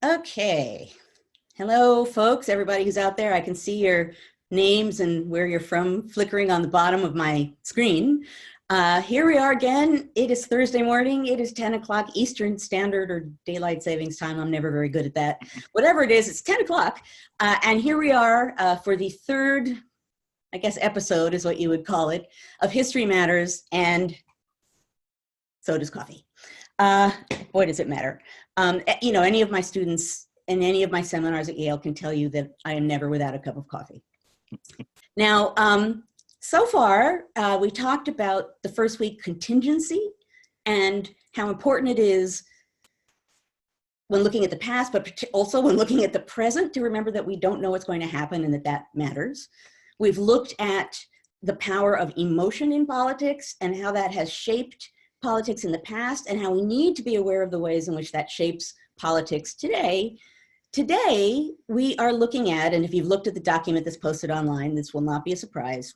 Okay. Hello, folks, everybody who's out there. I can see your names and where you're from flickering on the bottom of my screen. Here we are again. It is Thursday morning. It is 10 o'clock Eastern Standard or Daylight Savings Time. I'm never very good at that. Whatever it is, it's 10 o'clock. And here we are for the third, I guess, episode is what you would call it, of History Matters, and so does coffee. Boy, does it matter. You know, any of my students in any of my seminars at Yale can tell you that I am never without a cup of coffee. Now, so far, we talked about the first week contingency and how important it is when looking at the past, but also when looking at the present, to remember that we don't know what's going to happen and that that matters. We've looked at the power of emotion in politics and how that has shaped politics in the past and how we need to be aware of the ways in which that shapes politics today. Today, we are looking at, and if you've looked at the document that's posted online, this will not be a surprise.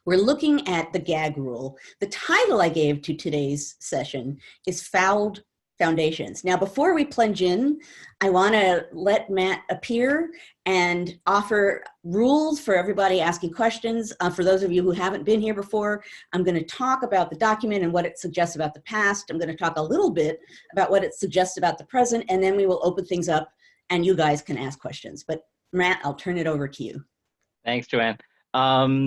We're looking at the gag rule. The title I gave to today's session is Fouled Foundations. Now, before we plunge in, I want to let Matt appear and offer rules for everybody asking questions. For those of you who haven't been here before, I'm going to talk about the document and what it suggests about the past. I'm going to talk a little bit about what it suggests about the present, and then we will open things up and you guys can ask questions. But Matt, I'll turn it over to you. Thanks, Joanne.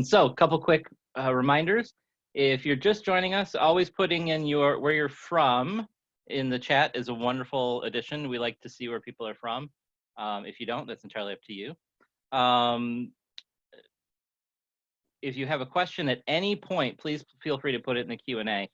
So a couple quick reminders. If you're just joining us, always putting in where you're from in the chat is a wonderful addition. We like to see where people are from. If you don't, that's entirely up to you. If you have a question at any point, please feel free to put it in the Q&A.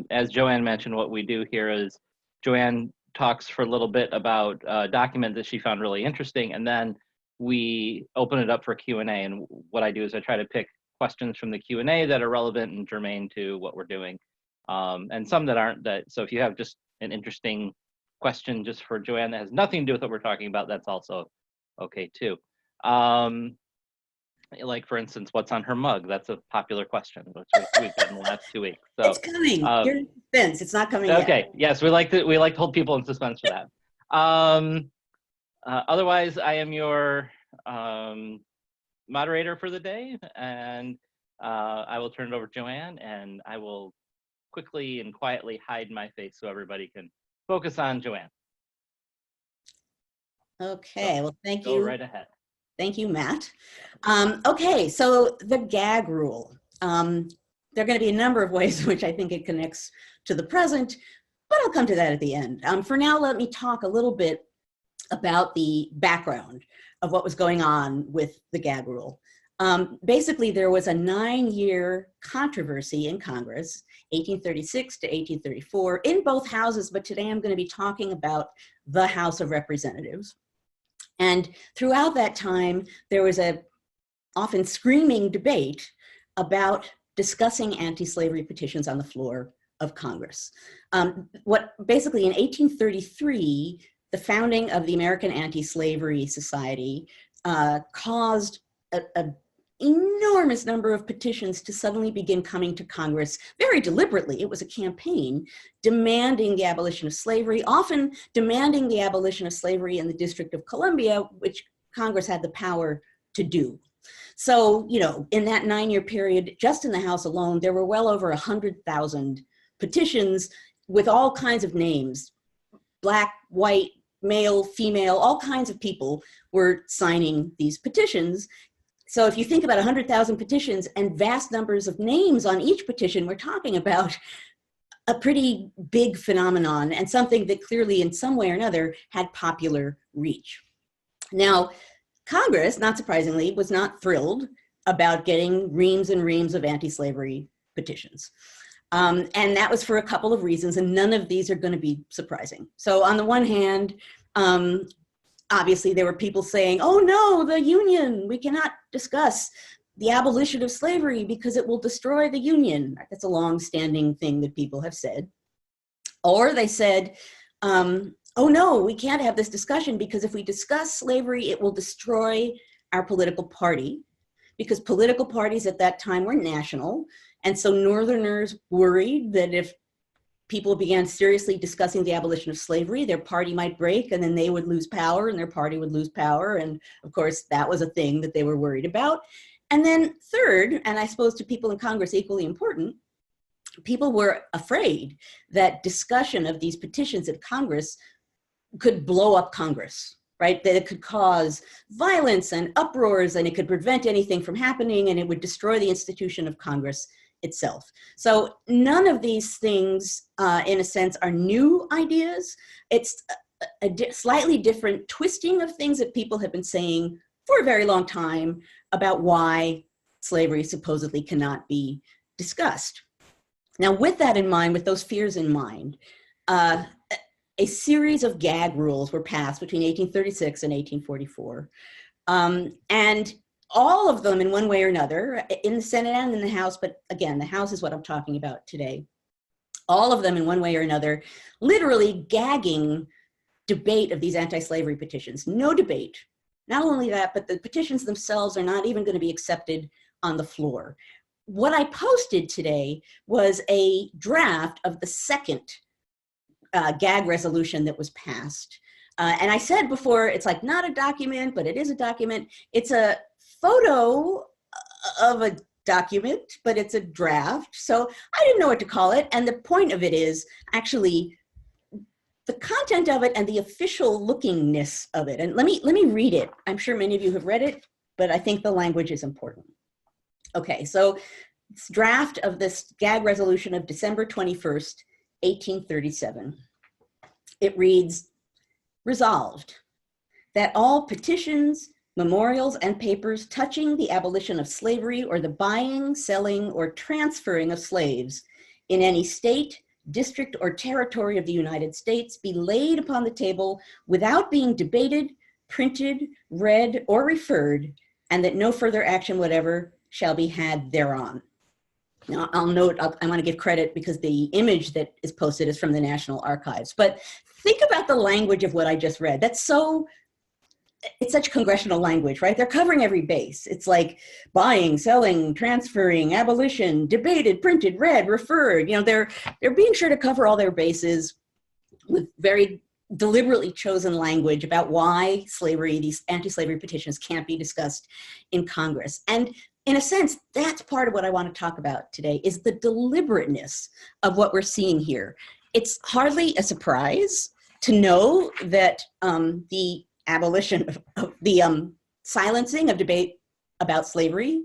As Joanne mentioned, what we do here is Joanne talks for a little bit about a document that she found really interesting, and then we open it up for Q&A. And what I do is I try to pick questions from the Q&A that are relevant and germane to what we're doing. And some that aren't. So if you have just an interesting question just for Joanne that has nothing to do with what we're talking about, that's also okay too. Like, for instance, what's on her mug? That's a popular question, which we've done the last 2 weeks. So, it's coming. You're in suspense. It's not coming yet. Okay. Yes, we like to hold people in suspense for that. Otherwise, I am your moderator for the day, and I will turn it over to Joanne, and I will quickly and quietly hide my face so everybody can focus on Joanne. Okay. So, well, thank go you. right ahead. Thank you, Matt. Okay, so the gag rule. There are going to be a number of ways in which I think it connects to the present, but I'll come to that at the end. For now, let me talk a little bit about the background of what was going on with the gag rule. Basically, there was a 9-year controversy in Congress, 1836 to 1834, in both houses, but today I'm going to be talking about the House of Representatives. And throughout that time, there was a often screaming debate about discussing anti-slavery petitions on the floor of Congress. Basically in 1833, the founding of the American Anti-Slavery Society caused an enormous number of petitions to suddenly begin coming to Congress very deliberately. It was a campaign demanding the abolition of slavery, often demanding the abolition of slavery in the District of Columbia, which Congress had the power to do. So, you know, in that 9-year period, just in the House alone, there were well over 100,000 petitions with all kinds of names, black, white, male, female, all kinds of people were signing these petitions. So if you think about 100,000 petitions and vast numbers of names on each petition, we're talking about a pretty big phenomenon and something that clearly in some way or another had popular reach. Now, Congress, not surprisingly, was not thrilled about getting reams and reams of anti-slavery petitions. And that was for a couple of reasons, and none of these are going to be surprising. So on the one hand, obviously there were people saying, oh no, the Union, we cannot discuss the abolition of slavery because it will destroy the Union. That's a long-standing thing that people have said. Or they said, oh no, we can't have this discussion because if we discuss slavery, it will destroy our political party. because political parties at that time were national. And so Northerners worried that if people began seriously discussing the abolition of slavery, their party might break and then they would lose power and their party would lose power. And of course, that was a thing that they were worried about. And then third, and I suppose to people in Congress equally important, people were afraid that discussion of these petitions at Congress could blow up Congress, right? That it could cause violence and uproars and it could prevent anything from happening and it would destroy the institution of Congress itself. So none of these things, in a sense, are new ideas. It's a slightly different twisting of things that people have been saying for a very long time about why slavery supposedly cannot be discussed. Now, with that in mind, with those fears in mind, a series of gag rules were passed between 1836 and 1844. And all of them in one way or another, in the Senate and in the House, but again, the House is what I'm talking about today, all of them in one way or another, literally gagging debate of these anti-slavery petitions. No debate. Not only that, but the petitions themselves are not even going to be accepted on the floor. What I posted today was a draft of the second gag resolution that was passed. And I said before, it's like not a document, but it is a document. It's a photo of a document, but it's a draft. So I didn't know what to call it. And the point of it is actually the content of it and the official lookingness of it. And let me read it. I'm sure many of you have read it, but I think the language is important. Okay, so it's draft of this gag resolution of December 21st, 1837. It reads, resolved that all petitions, memorials, and papers touching the abolition of slavery or the buying, selling, or transferring of slaves in any state, district, or territory of the United States be laid upon the table without being debated, printed, read, or referred, and that no further action whatever shall be had thereon. Now, I'll note, I want to give credit because the image that is posted is from the National Archives. But think about the language of what I just read. It's such congressional language, right? They're covering every base. It's like buying, selling, transferring, abolition, debated, printed, read, referred. You know, they're being sure to cover all their bases with very deliberately chosen language about why slavery, these anti-slavery petitions can't be discussed in Congress. And in a sense, that's part of what I want to talk about today is the deliberateness of what we're seeing here. It's hardly a surprise to know that the abolition of the silencing of debate about slavery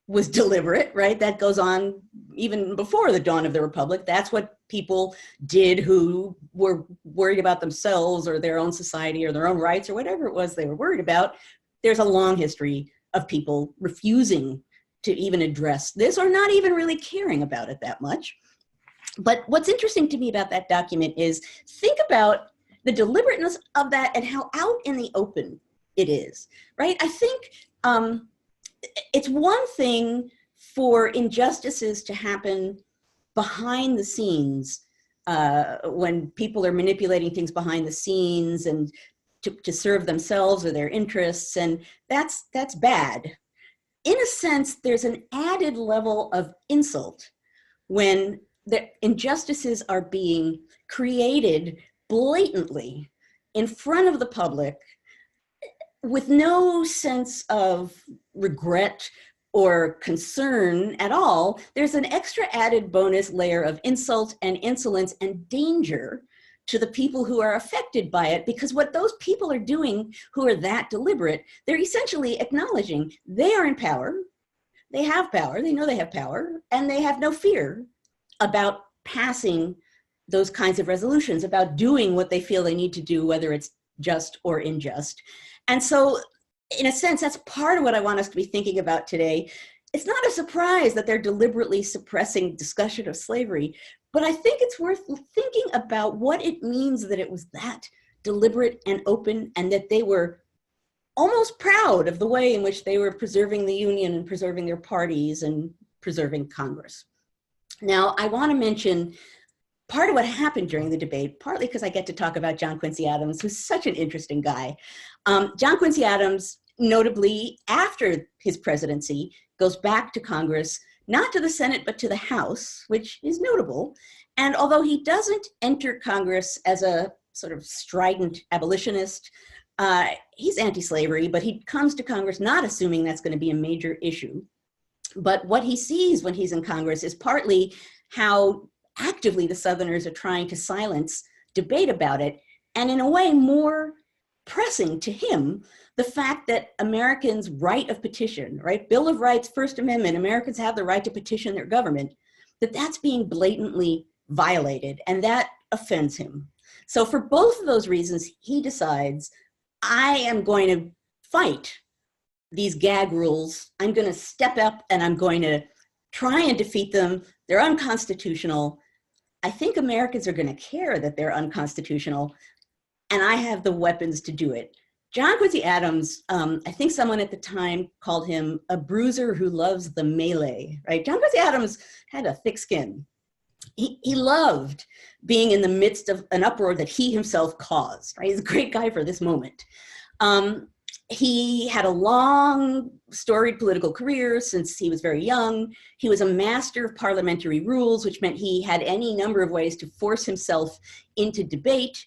was deliberate, right? That goes on even before the dawn of the Republic. That's what people did who were worried about themselves or their own society or their own rights or whatever it was they were worried about. There's a long history of people refusing to even address this or not even really caring about it that much. But what's interesting to me about that document is think about the deliberateness of that and how out in the open it is, right? I think it's one thing for injustices to happen behind the scenes when people are manipulating things behind the scenes and to serve themselves or their interests, and that's bad. In a sense, there's an added level of insult when the injustices are being created blatantly in front of the public with no sense of regret or concern at all. There's an extra added bonus layer of insult and insolence and danger to the people who are affected by it, because what those people are doing who are that deliberate, they're essentially acknowledging they are in power, they have power, they know they have power, and they have no fear about passing those kinds of resolutions, about doing what they feel they need to do, whether it's just or unjust. And so, in a sense, that's part of what I want us to be thinking about today. It's not a surprise that they're deliberately suppressing discussion of slavery, but I think it's worth thinking about what it means that it was that deliberate and open, and that they were almost proud of the way in which they were preserving the Union and preserving their parties and preserving Congress. Now, I want to mention part of what happened during the debate, partly because I get to talk about John Quincy Adams, who's such an interesting guy. John Quincy Adams notably after his presidency, goes back to Congress, not to the Senate, but to the House, which is notable. And although he doesn't enter Congress as a sort of strident abolitionist, he's anti-slavery, but he comes to Congress not assuming that's going to be a major issue. But what he sees when he's in Congress is partly how actively the Southerners are trying to silence debate about it, and in a way more pressing to him the fact that Americans' right of petition, right, Bill of Rights, First Amendment, Americans have the right to petition their government, that's being blatantly violated, and that offends him. So for both of those reasons, he decides, I am going to fight these gag rules. I'm going to step up and I'm going to try and defeat them. They're unconstitutional. I think Americans are going to care that they're unconstitutional, and I have the weapons to do it. John Quincy Adams, I think someone at the time called him a bruiser who loves the melee, right? John Quincy Adams had a thick skin. He loved being in the midst of an uproar that he himself caused, right? He's a great guy for this moment. He had a long, storied political career since he was very young. He was a master of parliamentary rules, which meant he had any number of ways to force himself into debate.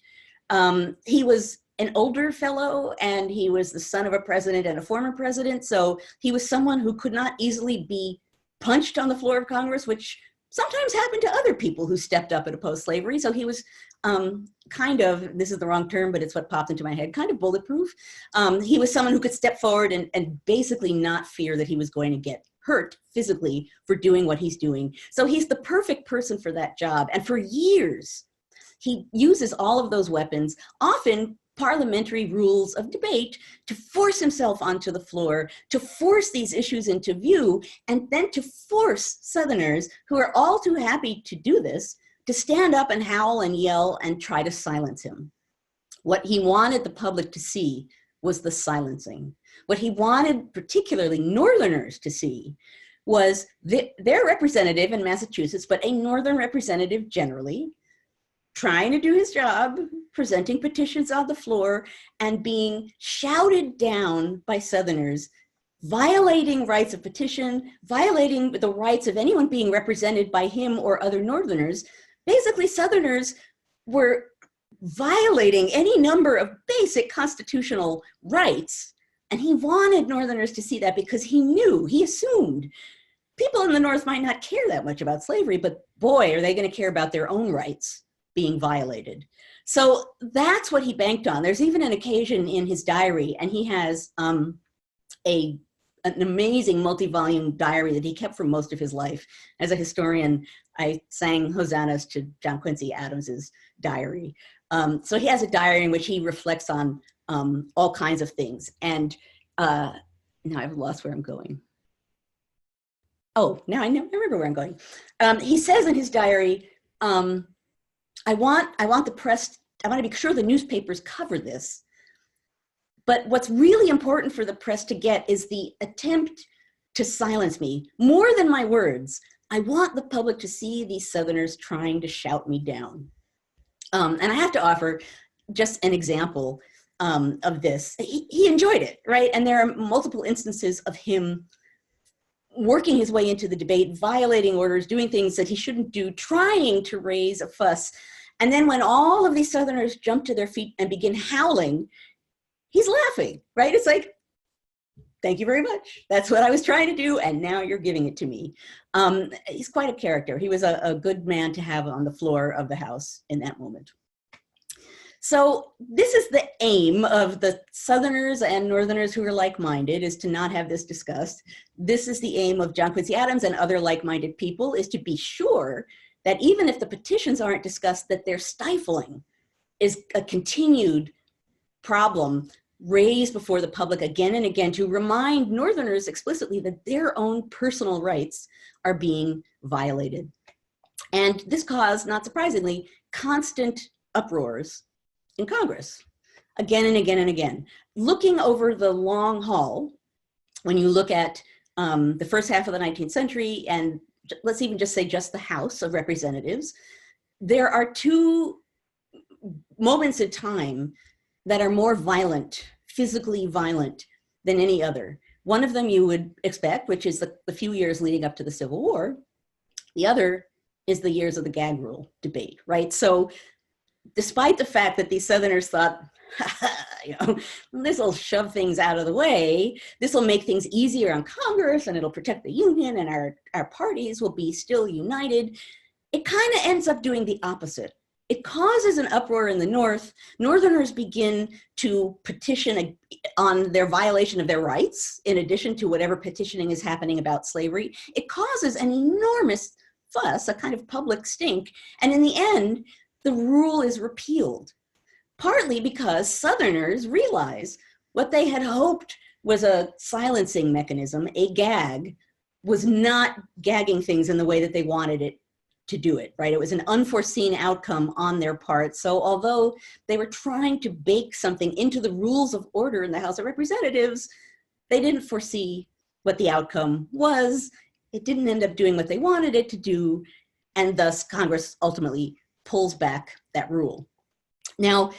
He was an older fellow, and he was the son of a president and a former president, so he was someone who could not easily be punched on the floor of Congress, which sometimes happened to other people who stepped up and opposed slavery. So he was kind of, this is the wrong term, but it's what popped into my head, kind of bulletproof. He was someone who could step forward and basically not fear that he was going to get hurt physically for doing what he's doing. So he's the perfect person for that job. And for years, he uses all of those weapons, often parliamentary rules of debate, to force himself onto the floor, to force these issues into view, and then to force Southerners, who are all too happy to do this, to stand up and howl and yell and try to silence him. What he wanted the public to see was the silencing. What he wanted particularly Northerners to see was their representative in Massachusetts, but a Northern representative generally, trying to do his job, presenting petitions on the floor, and being shouted down by Southerners, violating rights of petition, violating the rights of anyone being represented by him or other Northerners. Basically, Southerners were violating any number of basic constitutional rights, and he wanted Northerners to see that because he assumed people in the North might not care that much about slavery, but boy, are they going to care about their own rights being violated. So that's what he banked on. There's even an occasion in his diary, and he has an amazing multi-volume diary that he kept for most of his life. As a historian, I sang hosannas to John Quincy Adams's diary. So he has a diary in which he reflects on all kinds of things. And now I've lost where I'm going. Oh, now I remember where I'm going. He says in his diary, I want the press, I want to be sure the newspapers cover this. But what's really important for the press to get is the attempt to silence me. More than my words, I want the public to see these Southerners trying to shout me down. And I have to offer just an example of this. He enjoyed it, right? And there are multiple instances of him working his way into the debate, violating orders, doing things that he shouldn't do, trying to raise a fuss. And then when all of these Southerners jump to their feet and begin howling, he's laughing, right? It's like, thank you very much. That's what I was trying to do, and now you're giving it to me. He's quite a character. He was a good man to have on the floor of the House in that moment. So this is the aim of the Southerners and Northerners who are like-minded, is to not have this discussed. This is the aim of John Quincy Adams and other like-minded people, is to be sure that even if the petitions aren't discussed, that their stifling is a continued problem raised before the public again and again to remind Northerners explicitly that their own personal rights are being violated. And this caused, not surprisingly, constant uproars in Congress, again and again and again. Looking over the long haul, when you look at the first half of the 19th century, and let's even just say just the House of Representatives, there are two moments in time that are more violent, physically violent, than any other. One of them you would expect, which is the few years leading up to the Civil War. The other is the years of the gag rule debate, right? So despite the fact that these Southerners thought, you know, this will shove things out of the way, this will make things easier on Congress, and it'll protect the Union, and our parties will be still united, it kind of ends up doing the opposite. It causes an uproar in the North. Northerners begin to petition on their violation of their rights, in addition to whatever petitioning is happening about slavery. It causes an enormous fuss, a kind of public stink, and in the end, the rule is repealed, partly because Southerners realize what they had hoped was a silencing mechanism, a gag, was not gagging things in the way that they wanted it to do it, right? It was an unforeseen outcome on their part. So although they were trying to bake something into the rules of order in the House of Representatives, they didn't foresee what the outcome was. It didn't end up doing what they wanted it to do, and thus Congress ultimately pulls back that rule. Now,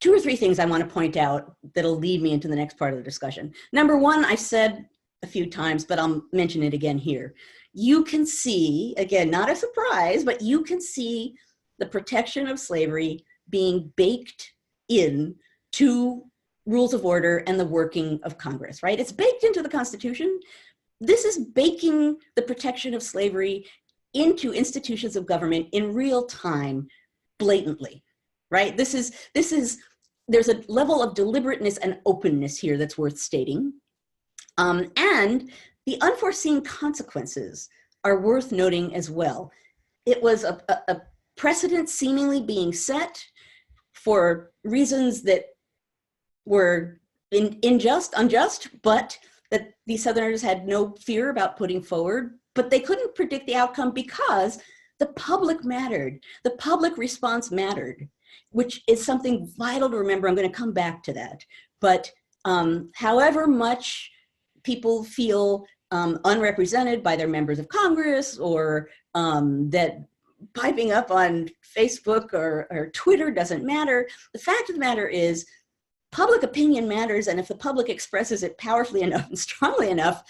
2 or 3 things I want to point out that'll lead me into the next part of the discussion. Number one, I've said a few times, but I'll mention it again here. You can see, again, not a surprise, but you can see the protection of slavery being baked in to rules of order and the working of Congress, right? It's baked into the Constitution. This is baking the protection of slavery into institutions of government in real time, blatantly, right? There's a level of deliberateness and openness here that's worth stating. And the unforeseen consequences are worth noting as well. It was a precedent seemingly being set for reasons that were unjust, but that these Southerners had no fear about putting forward, but they couldn't predict the outcome because the public mattered. The public response mattered, which is something vital to remember. I'm going to come back to that. But however much people feel unrepresented by their members of Congress, or that piping up on Facebook or Twitter doesn't matter, the fact of the matter is public opinion matters, and if the public expresses it powerfully enough and strongly enough,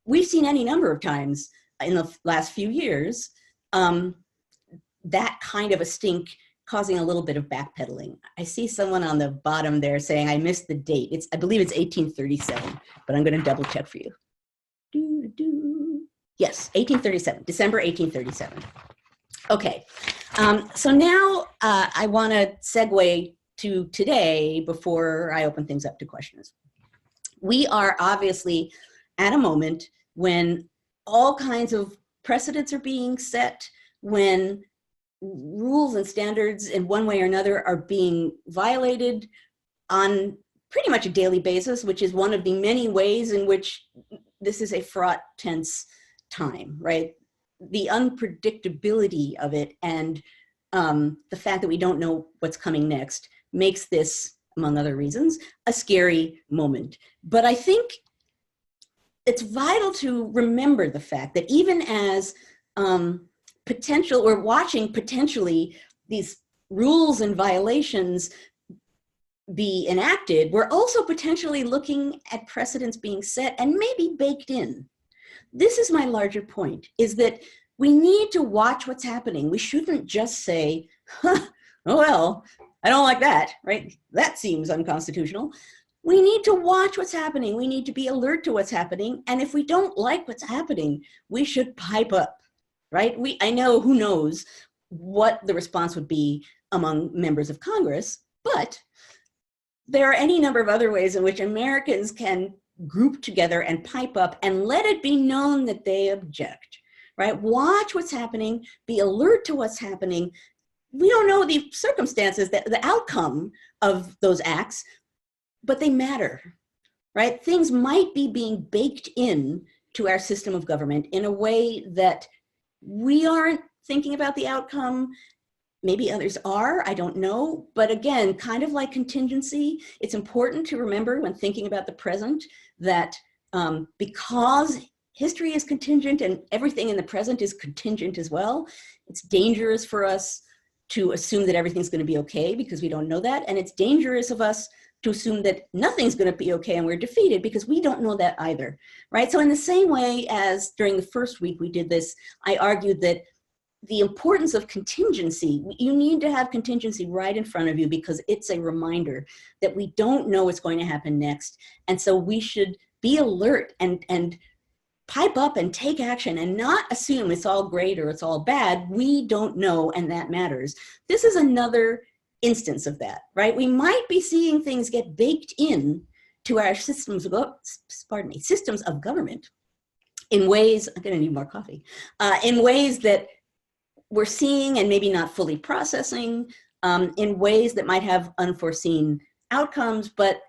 we've seen any number of times in the last few years, that kind of a stink causing a little bit of backpedaling. I see someone on the bottom there saying, I missed the date. I believe it's 1837, but I'm going to double check for you. Yes, 1837, December 1837. Okay, so now I want to segue to today before I open things up to questions. We are obviously at a moment when all kinds of precedents are being set, when rules and standards in one way or another are being violated on pretty much a daily basis, which is one of the many ways in which this is a fraught, tense time, right? The unpredictability of it and the fact that we don't know what's coming next makes this, among other reasons, a scary moment. But I think it's vital to remember the fact that even as we're watching potentially these rules and violations be enacted, we're also potentially looking at precedents being set and maybe baked in. This is my larger point, is that we need to watch what's happening. We shouldn't just say, huh, oh well, I don't like that, right? That seems unconstitutional. We need to watch what's happening. We need to be alert to what's happening. And if we don't like what's happening, we should pipe up, right? I know, who knows what the response would be among members of Congress, but there are any number of other ways in which Americans can group together and pipe up and let it be known that they object, right? Watch what's happening, be alert to what's happening. We don't know the circumstances, the outcome of those acts, but they matter, right? Things might be being baked in to our system of government in a way that we aren't thinking about the outcome. Maybe others are, I don't know. But again, kind of like contingency, it's important to remember when thinking about the present that because history is contingent and everything in the present is contingent as well, it's dangerous for us to assume that everything's going to be okay because we don't know that. And it's dangerous of us to assume that nothing's going to be okay and we're defeated, because we don't know that either, right? So in the same way as during the first week we did this, I argued that the importance of contingency, you need to have contingency right in front of you because it's a reminder that we don't know what's going to happen next. And so we should be alert and pipe up and take action and not assume it's all great or it's all bad. We don't know, and that matters. This is another instance of that, right? We might be seeing things get baked in to our systems of government in ways, I'm gonna need more coffee, in ways that we're seeing and maybe not fully processing, in ways that might have unforeseen outcomes. But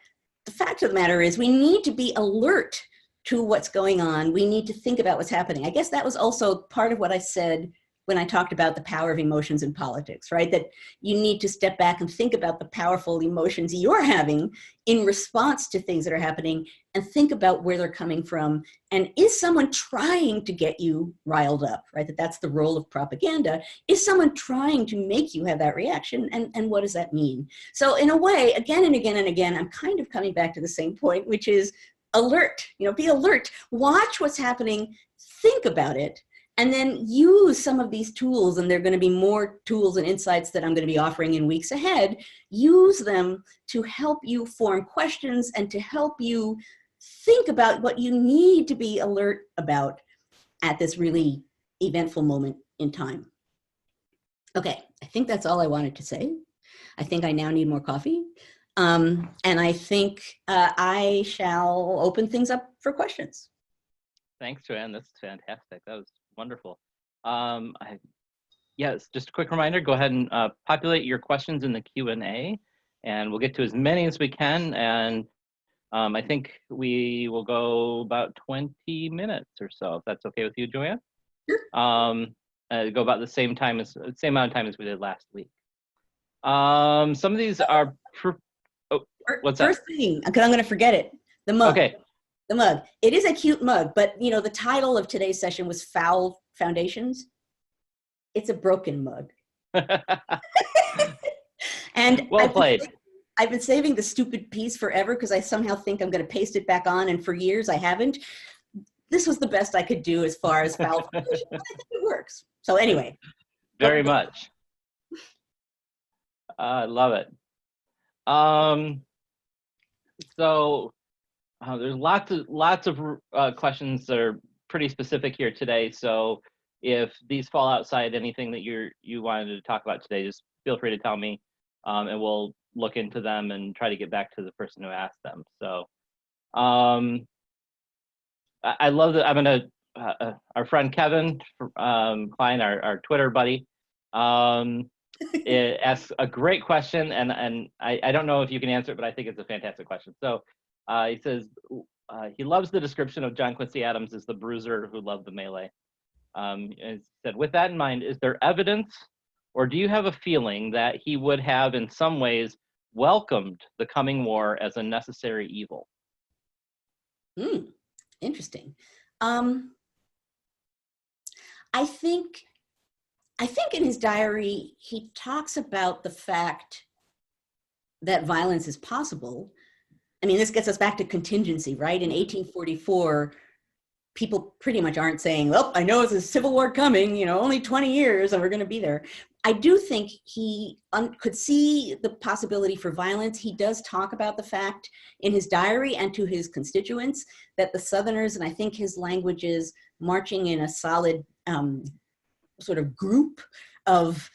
the fact of the matter is we need to be alert to what's going on. We need to think about what's happening. I guess that was also part of what I said when I talked about the power of emotions in politics, right? That you need to step back and think about the powerful emotions you're having in response to things that are happening and think about where they're coming from. And is someone trying to get you riled up, right? That's the role of propaganda. Is someone trying to make you have that reaction? And what does that mean? So in a way, again and again and again, I'm kind of coming back to the same point, which is alert, be alert, watch what's happening, think about it, and then use some of these tools, and there are going to be more tools and insights that I'm going to be offering in weeks ahead. Use them to help you form questions and to help you think about what you need to be alert about at this really eventful moment in time. Okay, I think that's all I wanted to say. I think I now need more coffee. And I think I shall open things up for questions. Thanks, Joanne. That's fantastic. That was wonderful. Yes, just a quick reminder, go ahead and populate your questions in the Q&A, and we'll get to as many as we can. And I think we will go about 20 minutes or so, if that's okay with you, Joanne. Sure. Go about the same amount of time as we did last week. Some of these are, what's that? First thing, because I'm going to forget it, the mug. Okay. The mug. It is a cute mug, but the title of today's session was Foul Foundations. It's a broken mug. And well played. I've been saving the stupid piece forever because I somehow think I'm going to paste it back on, and for years I haven't. This was the best I could do as far as foul foundations. I think it works. So anyway. Very much. I love it. So there's lots of questions that are pretty specific here today. So if these fall outside anything that you wanted to talk about today, just feel free to tell me, and we'll look into them and try to get back to the person who asked them. So I love that. I'm gonna our friend Kevin Klein, our Twitter buddy, it asks a great question, and I don't know if you can answer it, but I think it's a fantastic question. So he says he loves the description of John Quincy Adams as the bruiser who loved the melee. And he said, with that in mind, is there evidence, or do you have a feeling that he would have in some ways welcomed the coming war as a necessary evil? Interesting. I think in his diary, he talks about the fact that violence is possible. I mean, this gets us back to contingency, right? In 1844, people pretty much aren't saying, well, I know it's a civil war coming, only 20 years and we're going to be there. I do think he could see the possibility for violence. He does talk about the fact in his diary and to his constituents that the Southerners, and I think his language is marching in a solid sort of group of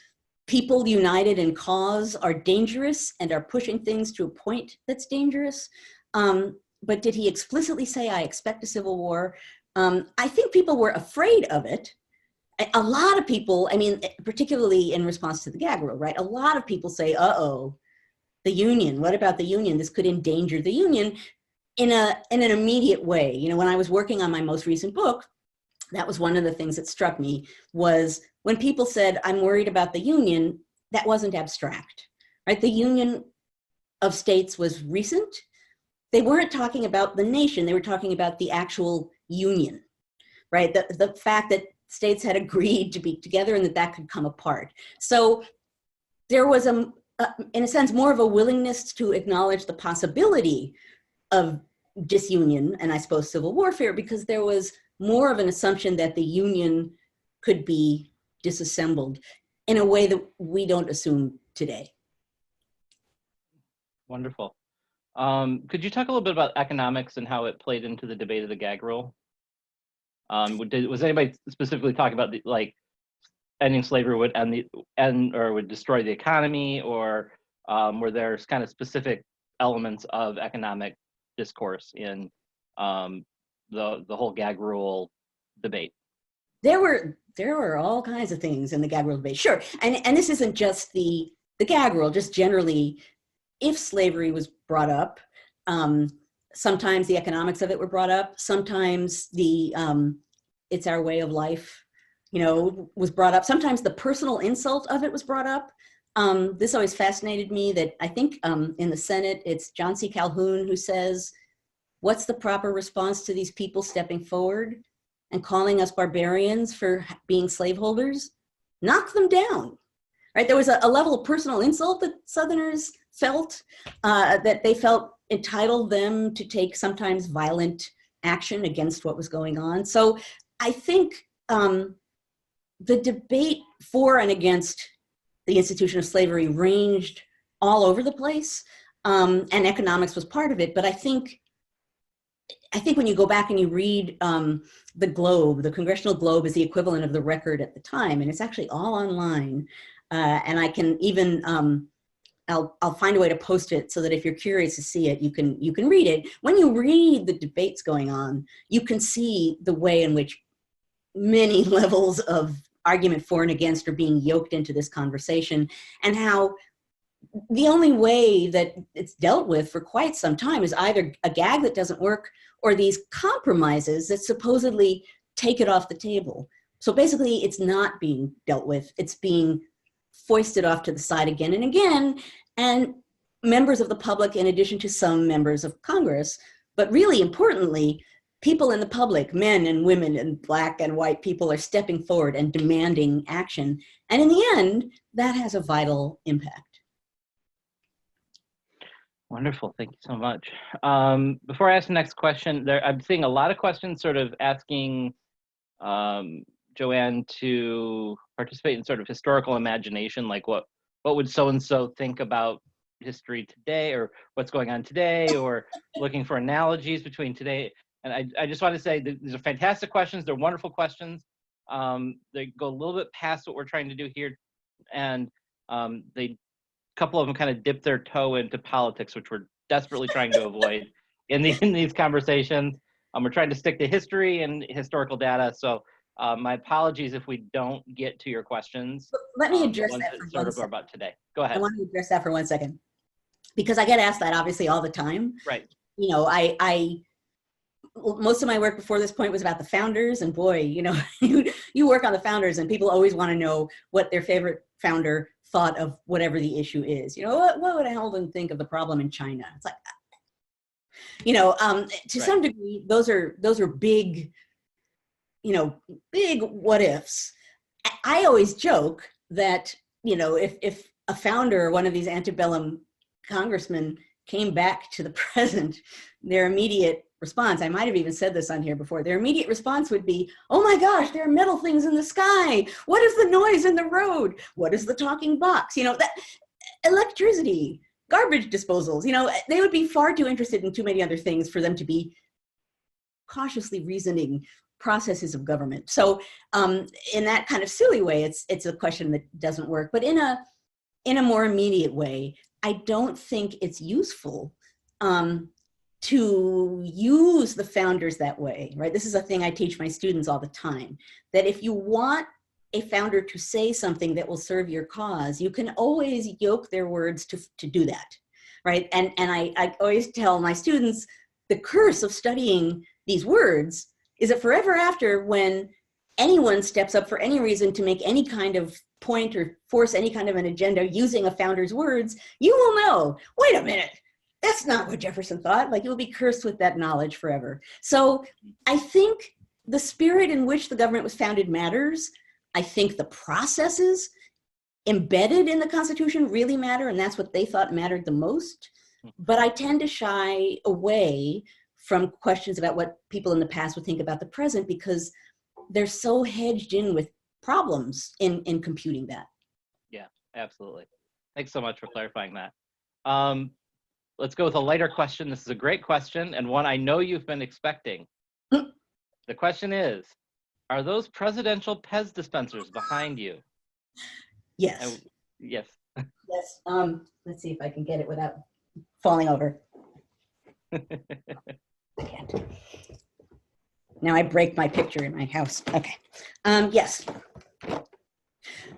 people united in cause, are dangerous and are pushing things to a point that's dangerous. But did he explicitly say, I expect a civil war? I think people were afraid of it. A lot of people, I mean, particularly in response to the gag rule, right? A lot of people say, uh-oh, the Union, what about the Union? This could endanger the Union in an immediate way. When I was working on my most recent book, that was one of the things that struck me, was when people said, I'm worried about the Union, that wasn't abstract, right? The Union of States was recent. They weren't talking about the nation. They were talking about the actual Union, right? The fact that states had agreed to be together and that could come apart. So there was in a sense, more of a willingness to acknowledge the possibility of disunion and I suppose civil warfare, because there was more of an assumption that the union could be disassembled in a way that we don't assume today. Wonderful. Could you talk a little bit about economics and how it played into the debate of the gag rule? Was anybody specifically talking about like ending slavery would end or would destroy the economy, or were there kind of specific elements of economic discourse in the whole gag rule debate? There were all kinds of things in the gag rule debate, sure, and this isn't just the gag rule, just generally, if slavery was brought up, sometimes the economics of it were brought up, sometimes the it's our way of life, was brought up, sometimes the personal insult of it was brought up. This always fascinated me that I think in the Senate, it's John C. Calhoun who says, what's the proper response to these people stepping forward and calling us barbarians for being slaveholders? Knock them down, right? There was a level of personal insult that Southerners felt, that they felt entitled them to take sometimes violent action against what was going on. So I think the debate for and against the institution of slavery ranged all over the place, and economics was part of it. But I think when you go back and you read the Globe, the Congressional Globe is the equivalent of the Record at the time, and it's actually all online. And I can even, I'll find a way to post it so that if you're curious to see it, you can read it. When you read the debates going on, you can see the way in which many levels of argument for and against are being yoked into this conversation, and how the only way that it's dealt with for quite some time is either a gag that doesn't work or these compromises that supposedly take it off the table. So basically it's not being dealt with, it's being foisted off to the side again and again, and members of the public, in addition to some members of Congress, but really importantly, people in the public, men and women and Black and white people, are stepping forward and demanding action. And in the end, that has a vital impact. Wonderful, thank you so much. Before I ask the next question, I'm seeing a lot of questions sort of asking Joanne to participate in sort of historical imagination, like what would so-and-so think about history today, or what's going on today, or looking for analogies between today. And I just want to say that these are fantastic questions. They're wonderful questions. They go a little bit past what we're trying to do here. And a couple of them kind of dip their toe into politics, which we're desperately trying to avoid in these conversations. We're trying to stick to history and historical data. So my apologies if we don't get to your questions. Let me address that for sort of are about today. Go ahead. I want to address that for 1 second, because I get asked that obviously all the time. Right. Most of my work before this point was about the founders, and boy, you work on the founders and people always want to know what their favorite founder thought of whatever the issue is. What would Holden think of the problem in China? It's like, to some degree, those are big, big what ifs. I always joke that, if a founder or one of these antebellum congressmen came back to the present, their immediate response, I might have even said this on here before, their immediate response would be, oh my gosh, there are metal things in the sky. What is the noise in the road? What is the talking box? That electricity, garbage disposals, they would be far too interested in too many other things for them to be cautiously reasoning processes of government. So in that kind of silly way, it's a question that doesn't work. But in a more immediate way, I don't think it's useful to use the founders that way, right? This is a thing I teach my students all the time, that if you want a founder to say something that will serve your cause, you can always yoke their words to do that, right? And I always tell my students, the curse of studying these words is that forever after, when anyone steps up for any reason to make any kind of point or force any kind of an agenda using a founder's words, you will know, wait a minute, that's not what Jefferson thought. Like, you'll be cursed with that knowledge forever. So I think the spirit in which the government was founded matters. I think the processes embedded in the Constitution really matter, and that's what they thought mattered the most. But I tend to shy away from questions about what people in the past would think about the present because they're so hedged in with problems in computing that. Yeah, absolutely. Thanks so much for clarifying that. Let's go with a lighter question. This is a great question and one I know you've been expecting. The question is, are those presidential Pez dispensers behind you? Yes. Yes. Yes. Let's see if I can get it without falling over. I can't. Now I break my picture in my house. Okay. Yes.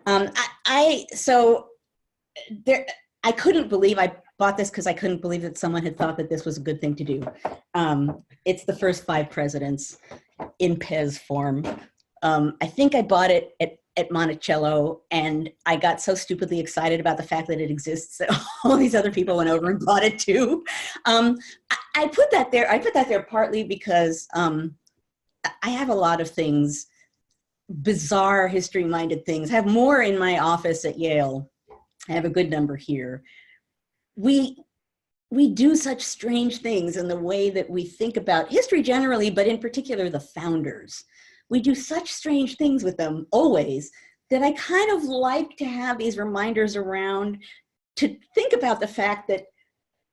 I couldn't believe I bought this because I couldn't believe that someone had thought that this was a good thing to do. It's the first 5 presidents in Pez form. I think I bought it at Monticello, and I got so stupidly excited about the fact that it exists that all these other people went over and bought it too. I put that there. I put that there partly because I have a lot of things, bizarre history-minded things. I have more in my office at Yale. I have a good number here. We do such strange things in the way that we think about history generally, but in particular the founders. We do such strange things with them always that I kind of like to have these reminders around to think about the fact that,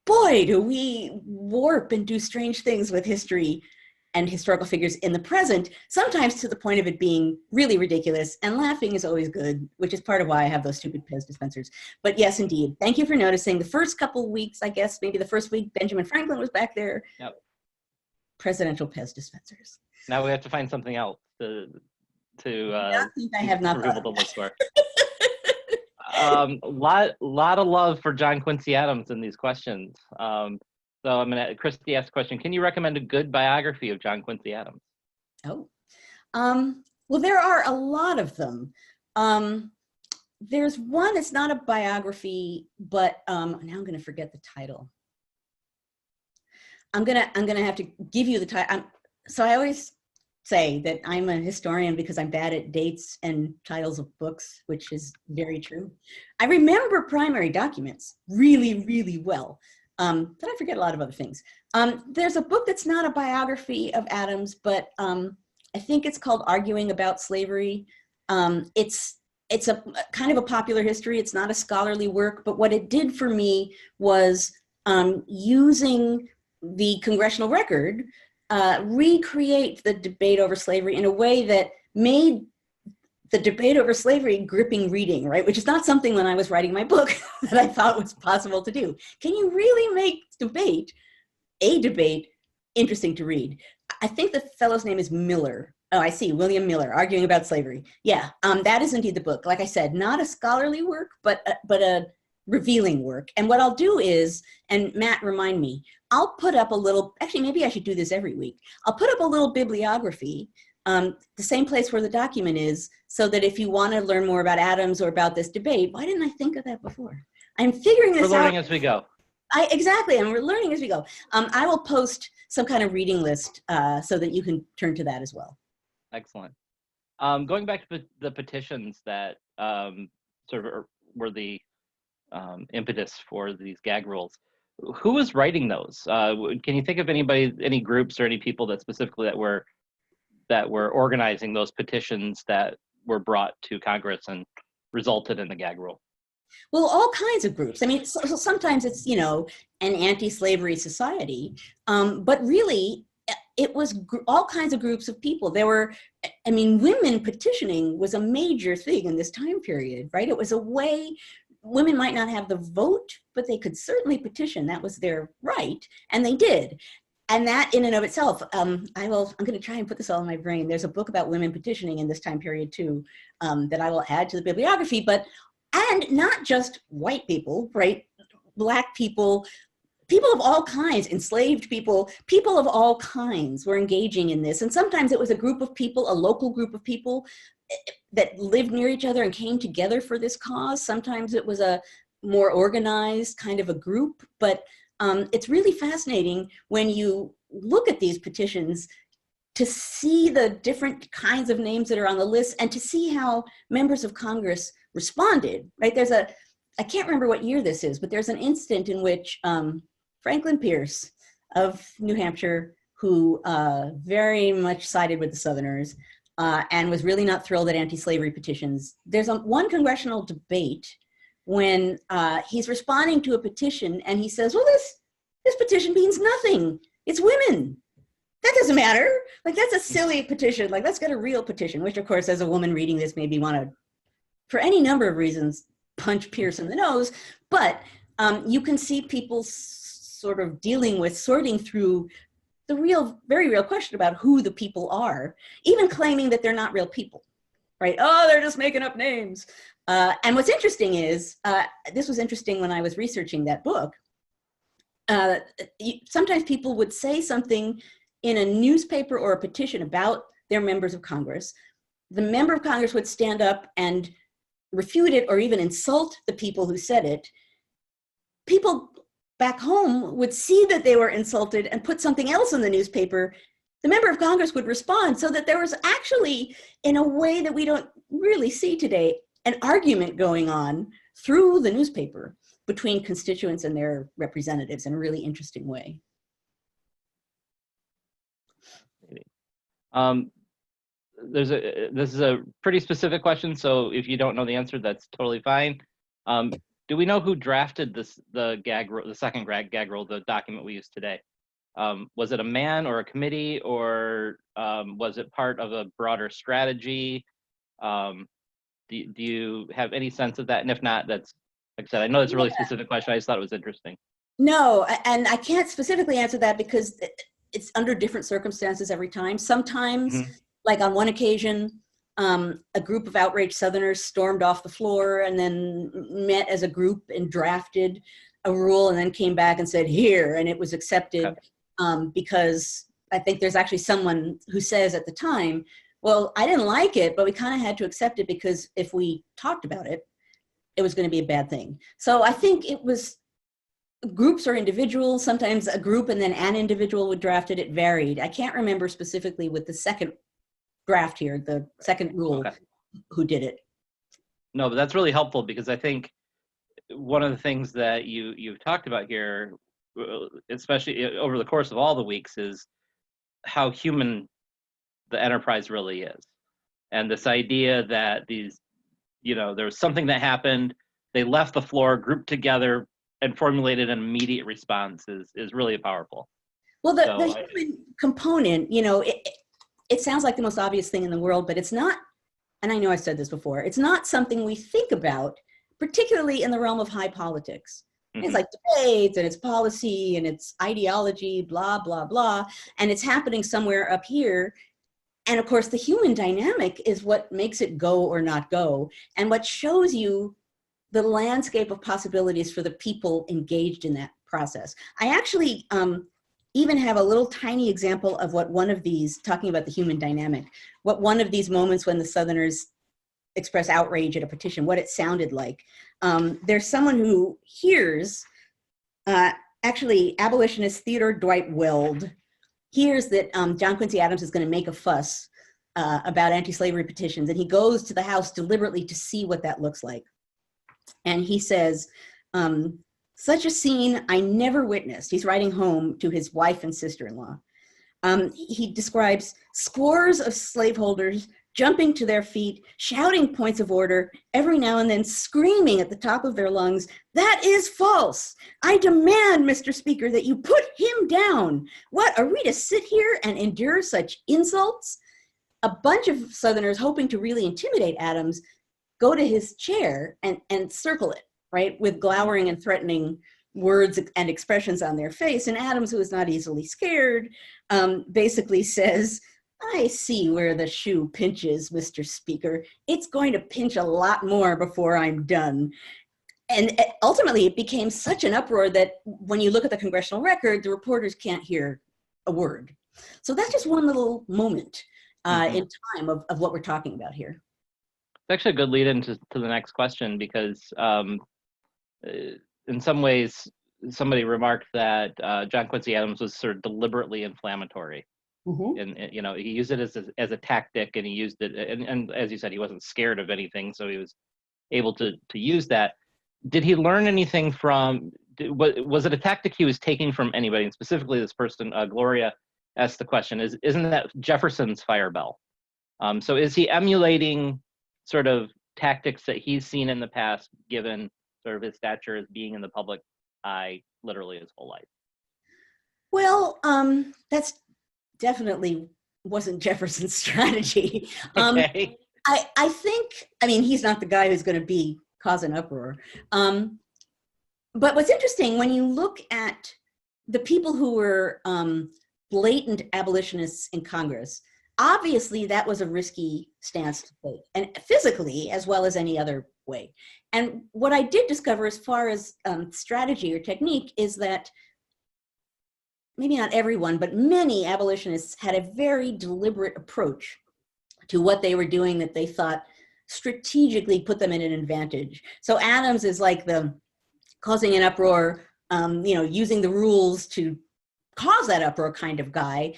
boy, do we warp and do strange things with history and historical figures in the present, sometimes to the point of it being really ridiculous, and laughing is always good, which is part of why I have those stupid Pez dispensers. But yes, indeed, thank you for noticing. The first couple weeks, I guess, maybe the first week, Benjamin Franklin was back there. Yep. Presidential Pez dispensers. Now we have to find something else to I have not for people to look for. Lot of love for John Quincy Adams in these questions. So I'm gonna, Christy asked a question, can you recommend a good biography of John Quincy Adams? Oh, well, there are a lot of them. There's one, it's not a biography, but now I'm gonna forget the title. I'm gonna have to give you the title. So I always say that I'm a historian because I'm bad at dates and titles of books, which is very true. I remember primary documents really, really well. But I forget a lot of other things. There's a book that's not a biography of Adams, but I think it's called Arguing About Slavery. It's a kind of a popular history. It's not a scholarly work, but what it did for me was using the congressional record, recreate the debate over slavery in a way that made the debate over slavery gripping reading, right? Which is not something when I was writing my book that I thought was possible to do. Can you really make a debate, interesting to read? I think the fellow's name is Miller. Oh, I see, William Miller, Arguing About Slavery. Yeah, that is indeed the book. Like I said, not a scholarly work, but a revealing work. And what I'll do is, and Matt, remind me, I'll put up a little, actually, maybe I should do this every week. I'll put up a little bibliography, the same place where the document is, so that if you want to learn more about Adams or about this debate, why didn't I think of that before? I'm figuring this out. We're learning as we go. Exactly, and we're learning as we go. I will post some kind of reading list so that you can turn to that as well. Excellent. Going back to the petitions that sort of were the impetus for these gag rules, who was writing those? Can you think of anybody, any groups or any people that specifically that were organizing those petitions that were brought to Congress and resulted in the gag rule? Well, all kinds of groups. I mean, so sometimes it's, you know, an anti-slavery society, but really it was all kinds of groups of people. There were, I mean, women petitioning was a major thing in this time period, right? It was a way, women might not have the vote, but they could certainly petition. That was their right, and they did. And that in and of itself, I'm going to try and put this all in my brain. There's a book about women petitioning in this time period too, that I will add to the bibliography, and not just white people, right? Black people, people of all kinds, enslaved people, people of all kinds were engaging in this. And sometimes it was a group of people, a local group of people that lived near each other and came together for this cause. Sometimes it was a more organized kind of a group, but it's really fascinating when you look at these petitions. to see the different kinds of names that are on the list and to see how members of Congress responded, right? I can't remember what year this is, but there's an instant in which Franklin Pierce of New Hampshire, who very much sided with the Southerners and was really not thrilled at anti-slavery petitions. There's one congressional debate when he's responding to a petition and he says, well, this petition means nothing. It's women. That doesn't matter. Like, that's a silly petition. Like, let's get a real petition, which of course, as a woman reading this, made me want to, for any number of reasons, punch Pierce in the nose. But you can see people sort of sorting through the very real question about who the people are, even claiming that they're not real people, right? Oh, they're just making up names. And what's interesting is, this was interesting when I was researching that book, sometimes people would say something in a newspaper or a petition about their members of Congress. The member of Congress would stand up and refute it or even insult the people who said it. People back home would see that they were insulted and put something else in the newspaper. The member of Congress would respond, so that there was actually, in a way that we don't really see today, an argument going on through the newspaper between constituents and their representatives in a really interesting way. This is a pretty specific question, so if you don't know the answer, that's totally fine. Do we know who drafted the second gag rule, the document we use today? Was it a man or a committee, or was it part of a broader strategy? Do you have any sense of that? And if not, that's, like I said, I know it's a really specific question. I just thought it was interesting. No, and I can't specifically answer that because it's under different circumstances every time. Sometimes, like on one occasion, a group of outraged Southerners stormed off the floor and then met as a group and drafted a rule and then came back and said, here, and it was accepted. Because I think there's actually someone who says at the time, well, I didn't like it, but we kind of had to accept it because if we talked about it, it was going to be a bad thing. So I think it was groups or individuals, sometimes a group and then an individual would draft it. It varied. I can't remember specifically with the second draft here, the second rule, who did it. No, but that's really helpful because I think one of the things that you've talked about here, especially over the course of all the weeks, is how human the enterprise really is. And this idea that there was something that happened, they left the floor, grouped together, and formulated an immediate response is really powerful. Well, the human component, it sounds like the most obvious thing in the world, but it's not, and I know I said this before, it's not something we think about, particularly in the realm of high politics. It's like debates and it's policy and it's ideology, blah, blah, blah. And it's happening somewhere up here. And of course, the human dynamic is what makes it go or not go, and what shows you the landscape of possibilities for the people engaged in that process. I actually even have a little tiny example of what one of these, talking about the human dynamic, what one of these moments when the Southerners express outrage at a petition, what it sounded like. There's someone who hears, actually abolitionist Theodore Dwight Weld, hears that John Quincy Adams is going to make a fuss about anti-slavery petitions, and he goes to the House deliberately to see what that looks like. And he says, such a scene I never witnessed. He's writing home to his wife and sister-in-law. He describes scores of slaveholders jumping to their feet, shouting points of order, every now and then screaming at the top of their lungs, "That is false. I demand, Mr. Speaker, that you put him down. What, are we to sit here and endure such insults?" A bunch of Southerners, hoping to really intimidate Adams, go to his chair and circle it, right, with glowering and threatening words and expressions on their face. And Adams, who is not easily scared, basically says, "I see where the shoe pinches, Mr. Speaker. It's going to pinch a lot more before I'm done." And ultimately, it became such an uproar that when you look at the congressional record, the reporters can't hear a word. So that's just one little moment in time of what we're talking about here. It's actually a good lead into the next question, because in some ways, somebody remarked that John Quincy Adams was sort of deliberately inflammatory. Mhm. And you know, he used it as a tactic, and he used it, and as you said, he wasn't scared of anything, so he was able to use that. Did he learn anything from? Was it a tactic he was taking from anybody, and specifically this person, Gloria asked the question: isn't that Jefferson's fire bell? So is he emulating sort of tactics that he's seen in the past, given sort of his stature as being in the public eye literally his whole life? Well, that's definitely wasn't Jefferson's strategy. Okay. I think, I mean, he's not the guy who's going to be causing uproar. But what's interesting, when you look at the people who were blatant abolitionists in Congress, obviously that was a risky stance to take, and physically as well as any other way. And what I did discover as far as strategy or technique is that maybe not everyone, but many abolitionists had a very deliberate approach to what they were doing that they thought strategically put them in an advantage. So Adams is like the causing an uproar, you know, using the rules to cause that uproar kind of guy.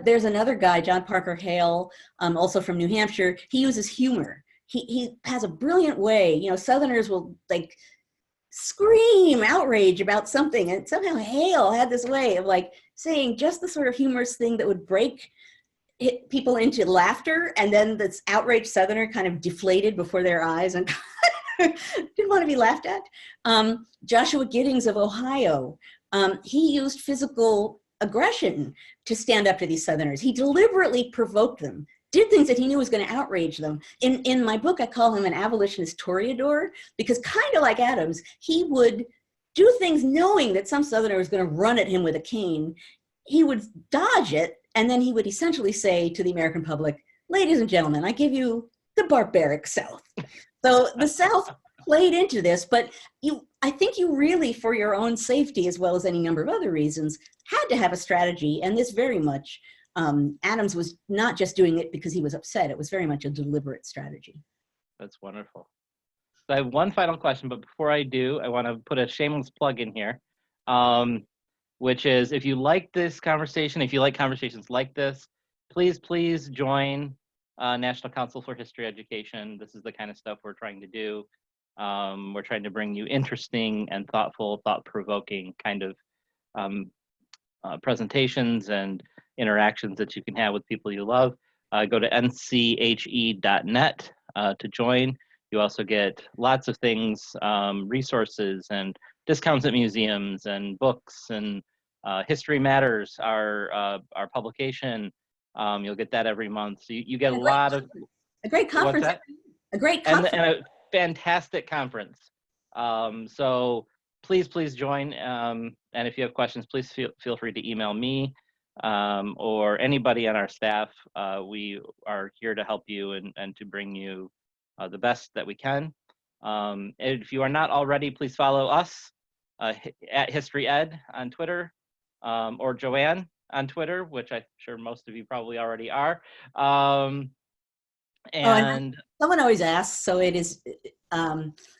There's another guy, John Parker Hale, also from New Hampshire. He uses humor. He has a brilliant way, you know, Southerners will like scream outrage about something, and somehow Hale had this way of like saying just the sort of humorous thing that would break people into laughter, and then this outraged Southerner kind of deflated before their eyes and didn't want to be laughed at. Joshua Giddings of Ohio, he used physical aggression to stand up to these Southerners. He deliberately provoked them, did things that he knew was going to outrage them. In my book, I call him an abolitionist toreador, because kind of like Adams, he would do things knowing that some Southerner was going to run at him with a cane. He would dodge it, and then he would essentially say to the American public, ladies and gentlemen, I give you the barbaric South. So the South played into this, but I think you really, for your own safety, as well as any number of other reasons, had to have a strategy. And this very much, Adams was not just doing it because he was upset. It was very much a deliberate strategy. That's wonderful. So I have one final question, but before I do, I want to put a shameless plug in here, which is, if you like this conversation, if you like conversations like this, please join National Council for History Education. This is the kind of stuff we're trying to do. We're trying to bring you interesting and thoughtful, thought-provoking kind of presentations and interactions that you can have with people you love. Go to nche.net to join. You also get lots of things, resources and discounts at museums and books, and History Matters, our publication. You'll get that every month. So you get a lot of a great conference. What's that? A great conference. And a fantastic conference. So please join. And if you have questions, please feel free to email me or anybody on our staff. We are here to help you and to bring you the best that we can. If you are not already, please follow us at History Ed on Twitter, or Joanne on Twitter, which I'm sure most of you probably already are. And someone always asks, so it is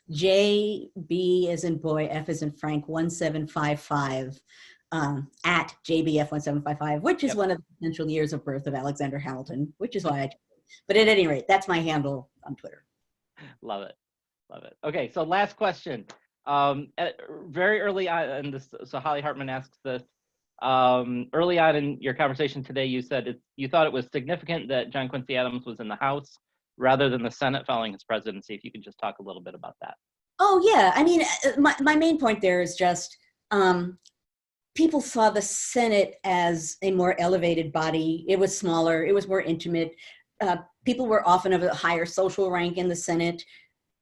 JB as in boy, F as in Frank, 1755 at JBF1755, which is one of the potential years of birth of Alexander Hamilton, which is why I. But at any rate, that's my handle on Twitter. Love it. Okay, so last question. Very early on, and this, so Holly Hartman asks this. Early on in your conversation today, you said you thought it was significant that John Quincy Adams was in the House rather than the Senate following his presidency. If you could just talk a little bit about that. Oh, yeah. I mean, my main point there is just people saw the Senate as a more elevated body. It was smaller. It was more intimate. People were often of a higher social rank in the Senate.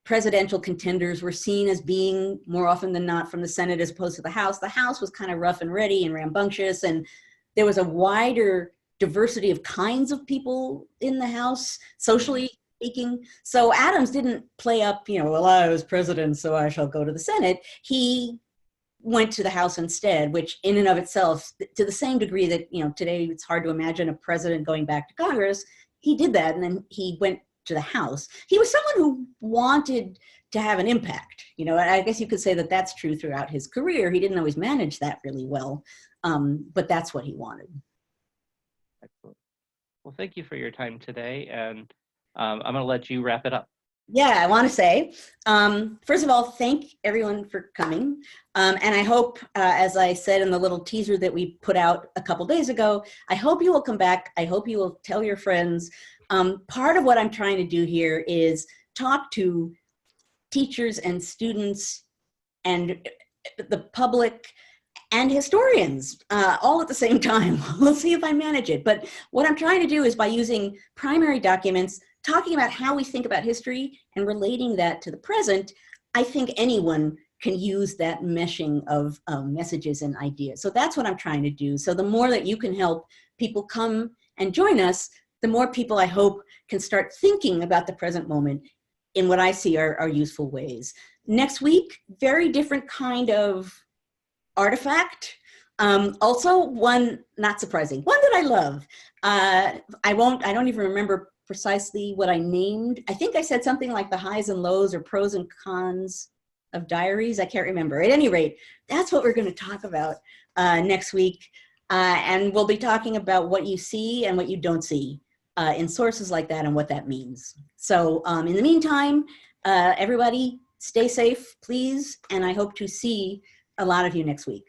Presidential contenders were seen as being more often than not from the Senate as opposed to the House. The House was kind of rough and ready and rambunctious, and there was a wider diversity of kinds of people in the House, socially speaking. So Adams didn't play up, well, I was president, so I shall go to the Senate. He went to the House instead, which in and of itself, to the same degree that, today it's hard to imagine a president going back to Congress, he did that, and then he went to the House. He was someone who wanted to have an impact. I guess you could say that that's true throughout his career. He didn't always manage that really well, but that's what he wanted. Excellent. Well, thank you for your time today, and I'm going to let you wrap it up. Yeah, I want to say, first of all, thank everyone for coming. And I hope, as I said in the little teaser that we put out a couple days ago, I hope you will come back. I hope you will tell your friends. Part of what I'm trying to do here is talk to teachers and students and the public and historians all at the same time. We'll see if I manage it. But what I'm trying to do is by using primary documents, talking about how we think about history and relating that to the present, I think anyone can use that meshing of messages and ideas. So that's what I'm trying to do. So the more that you can help people come and join us, the more people I hope can start thinking about the present moment in what I see are useful ways. Next week, very different kind of artifact. Also one, not surprising, one that I love. I don't even remember precisely what I named. I think I said something like the highs and lows or pros and cons of diaries. I can't remember. At any rate, that's what we're going to talk about next week. And we'll be talking about what you see and what you don't see in sources like that and what that means. So in the meantime, everybody stay safe, please. And I hope to see a lot of you next week.